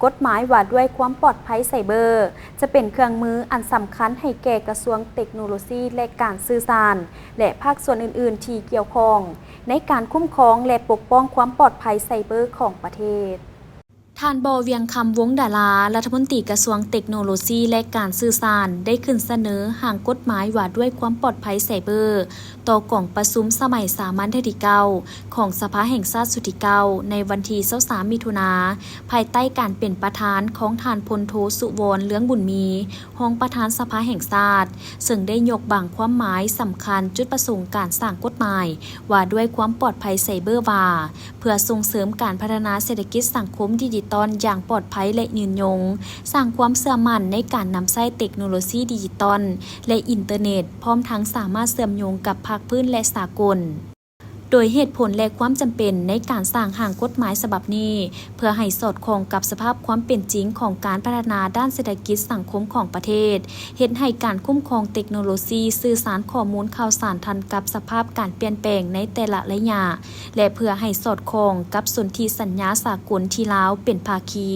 กฎหมายว่าด้วยความปลอดภัยไซเบอร์จะเป็นเครื่องมืออันสำคัญให้แก่กระทรวงเทคโนโลยีและการสื่อสารและภาคส่วนอื่นๆที่เกี่ยวข้องในการคุ้มครองและปกป้องความปลอดภัยไซเบอร์ของประเทศท่านบเวียงคำวงศ์ดารารัฐมนตรีกระทรวงเทคโนโลยีและการสื่อสารได้ขึ้นเสนอห่างกฎหมายว่าด้วยความปลอดภัยไซเบอร์ต่อกล่องประชุมสมัยสามัญที่9ของสภาแห่งชาติสุดที่9ในวันที่23มิถุนายนภายใต้การเป็นประธานของท่านพลโทสุวรรณเลื้องบุญมีรองประธานสภาแห่งชาติซึ่งได้ยกบางความหมายสำคัญจุดประสงค์การสร้างกฎหมายว่าด้วยความปลอดภัยไซเบอร์ว่าเพื่อส่งเสริมการพัฒนาเศรษฐกิจสังคมดิจิตอลอย่างปลอดภัยและยืนยงสร้างความเชื่อมั่นในการนำใช้เทคโนโลยีดิจิตอลและอินเทอร์เน็ตพร้อมทั้งสามารถเชื่อมโยงกับภาคพื้นและสากลโดยเหตุผลและความจำเป็นในการสร้างห่างกฎหมายฉบับนี้เพื่อให้สอดคล้องกับสภาพความเป็นจริงของการพัฒนาด้านเศรษฐกิจสังคมของประเทศเฮ็ดให้การคุ้มครองเทคโนโลยีสื่อสารข้อมูลข่าวสารทันกับสภาพการเปลี่ยนแปลงในแต่ละระยะและเพื่อให้สอดคล้องกับสนธิสัญญาสากลที่ลาวเป็นภาคี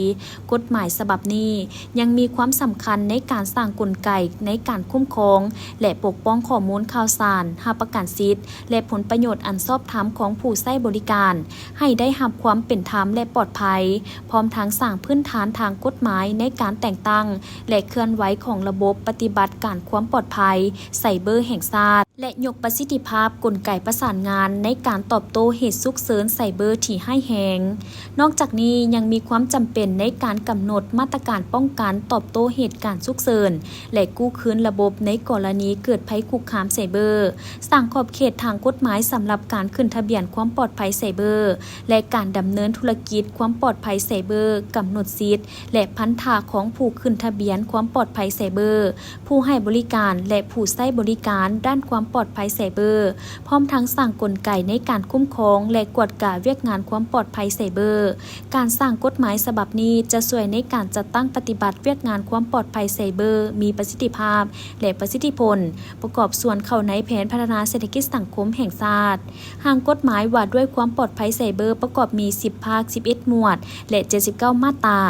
กฎหมายฉบับนี้ยังมีความสำคัญในการสร้างกลไกในการคุ้มครองและปกป้องข้อมูลข่าวสารรับประกันสิทธิ์และผลประโยชน์อันชอบธรรมของผู้ใช้บริการให้ได้รับความเป็นธรรมและปลอดภัยพร้อมทั้งสร้างพื้นฐานทางกฎหมายในการแต่งตั้งและเคลื่อนไหวของระบบปฏิบัติการความปลอดภัยไซเบอร์แห่งชาติและยกประสิทธิภาพกลไกประสานงานในการตอบโต้เหตุฉุกเฉินไซเบอร์ที่ให้แหงนอกจากนี้ยังมีความจำเป็นในการกำหนดมาตรการป้องกันตอบโต้เหตุการณ์ฉุกเฉินและกู้คืนระบบในกรณีเกิดภัยคุกคามไซเบอร์สร้างขอบเขตทางกฎหมายสำหรับการขึ้นทะเบียนความปลอดภัยไซเบอร์และการดำเนินธุรกิจความปลอดภัยไซเบอร์กำหนดสิทธิ์และพันธะของผู้ขึ้นทะเบียนความปลอดภัยไซเบอร์ผู้ให้บริการและผู้ใช้บริการด้านความปลอดภัยไซเบอร์พร้อมทั้งสร้างกลไกในการคุ้มครองและกวดขันเวียกงานความปลอดภัยไซเบอร์การสร้างกฎหมายฉบับนี้จะช่วยในการจัดตั้งปฏิบัติเวียกงานความปลอดภัยไซเบอร์มีประสิทธิภาพและประสิทธิผลประกอบส่วนเข้าในแผนพัฒนาเศรษฐกิจสังคมแห่งชาติห่างกฎหมายว่าด้วยความปลอดภัยไซเบอร์ประกอบมี10ภาค11หมวดและ79มาตรา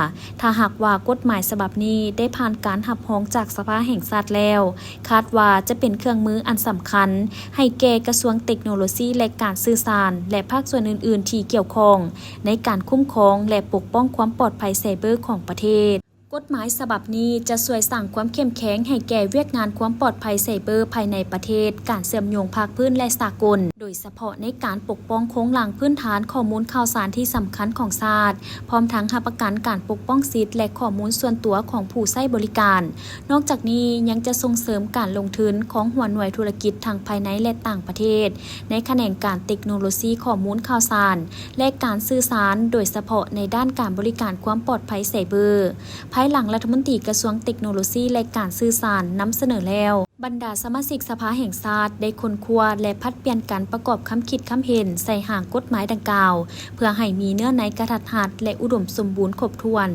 ถ้าหากว่ากฎหมายฉบับนี้ได้ผ่านการรับรองจากสภาแห่งชาติแล้วคาดว่าจะเป็นเครื่องมืออันสำคัญให้แก่กระทรวงเทคโนโลยีและการสื่อสารและภาคส่วนอื่นๆที่เกี่ยวข้องในการคุ้มครองและปกป้องความปลอดภัยไซเบอร์ของประเทศกฎหมายฉบับนี้จะช่วยสร้างความเข้มแข็งให้แก่เวียกงานความปลอดภัยไซเบอร์ภายในประเทศการเชื่อมโยงภาคพื้นและสากลโดยเฉพาะในการปกป้องโครงหลังพื้นฐานข้อมูลข่าวสารที่สำคัญของชาติพร้อมทั้งรับประกันการปกป้องสิทธิและข้อมูลส่วนตัวของผู้ใช้บริการนอกจากนี้ยังจะส่งเสริมการลงทุนของหัวหน่วยธุรกิจทางภายในและต่างประเทศในแขนงการเทคโนโลยีข้อมูลข่าวสารและการสื่อสารโดยเฉพาะในด้านการบริการความปลอดภัยไซเบอร์ภายหลังรัฐมนตรีกระทรวงเทคโนโลยีและการสื่อสารนำเสนอแล้วบรรดาสมาชิกสภาแห่งชาติได้ค้นคว้าและพัดเปลี่ยนการประกอบคำคิดคำเห็นใส่ห่างกฎหมายดังกล่าวเพื่อให้มีเนื้อในกระทัดรัดและอุดมสมบูรณ์ครบถ้วน